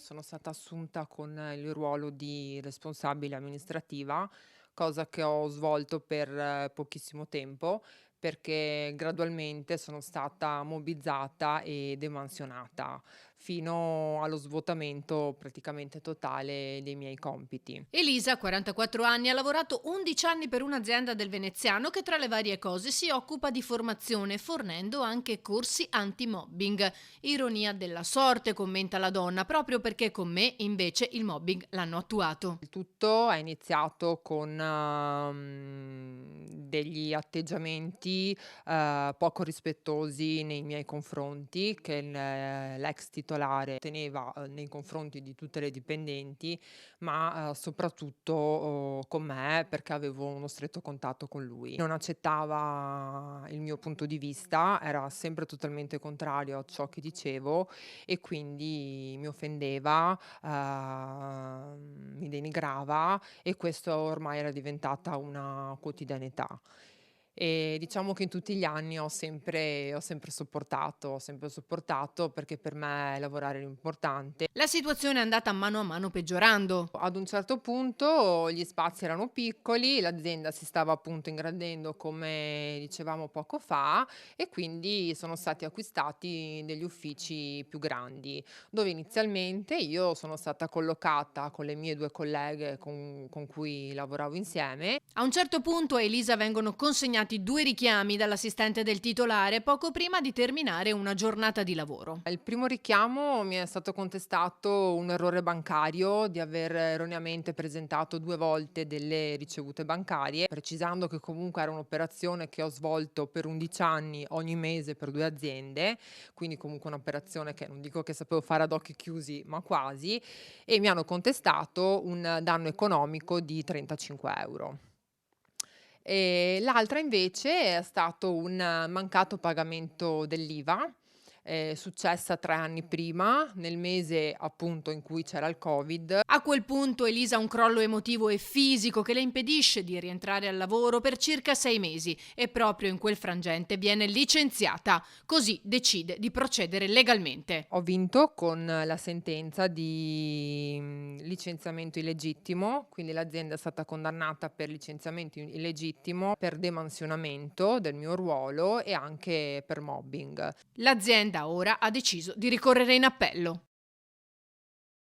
sono stata assunta con il ruolo di responsabile amministrativa, cosa che ho svolto per pochissimo tempo, perché gradualmente sono stata mobbizzata e demansionata fino allo svuotamento praticamente totale dei miei compiti. Elisa, 44 anni, ha lavorato 11 anni per un'azienda del veneziano che tra le varie cose si occupa di formazione, fornendo anche corsi anti-mobbing. Ironia della sorte, commenta la donna, proprio perché con me invece il mobbing l'hanno attuato. Il tutto è iniziato con, degli atteggiamenti, poco rispettosi nei miei confronti che l'ex titolare teneva, nei confronti di tutte le dipendenti, ma, soprattutto, con me perché avevo uno stretto contatto con lui. Non accettava il mio punto di vista, era sempre totalmente contrario a ciò che dicevo e quindi mi offendeva, mi denigrava e questo ormai era diventata una quotidianità. Diciamo che in tutti gli anni ho sempre sopportato perché per me lavorare era importante. La situazione è andata mano a mano peggiorando. Ad un certo punto gli spazi erano piccoli, l'azienda si stava appunto ingrandendo come dicevamo poco fa e quindi sono stati acquistati degli uffici più grandi, dove inizialmente io sono stata collocata con le mie 2 colleghe con cui lavoravo insieme. A un certo punto a Elisa vengono consegnati due richiami dall'assistente del titolare poco prima di terminare una giornata di lavoro. Il primo richiamo mi è stato contestato un errore bancario di aver erroneamente presentato 2 volte delle ricevute bancarie, precisando che comunque era un'operazione che ho svolto per 11 anni ogni mese per 2 aziende, quindi comunque un'operazione che non dico che sapevo fare ad occhi chiusi, ma quasi, e mi hanno contestato un danno economico di 35 €. L'altra invece è stato un mancato pagamento dell'IVA, successa 3 anni prima, nel mese appunto in cui c'era il Covid. A quel punto Elisa ha un crollo emotivo e fisico che le impedisce di rientrare al lavoro per circa 6 mesi e proprio in quel frangente viene licenziata. Così decide di procedere legalmente. Ho vinto con la sentenza di, licenziamento illegittimo, quindi l'azienda è stata condannata per licenziamento i illegittimo, per demansionamento del mio ruolo e anche per mobbing. L'azienda ora ha deciso di ricorrere in appello.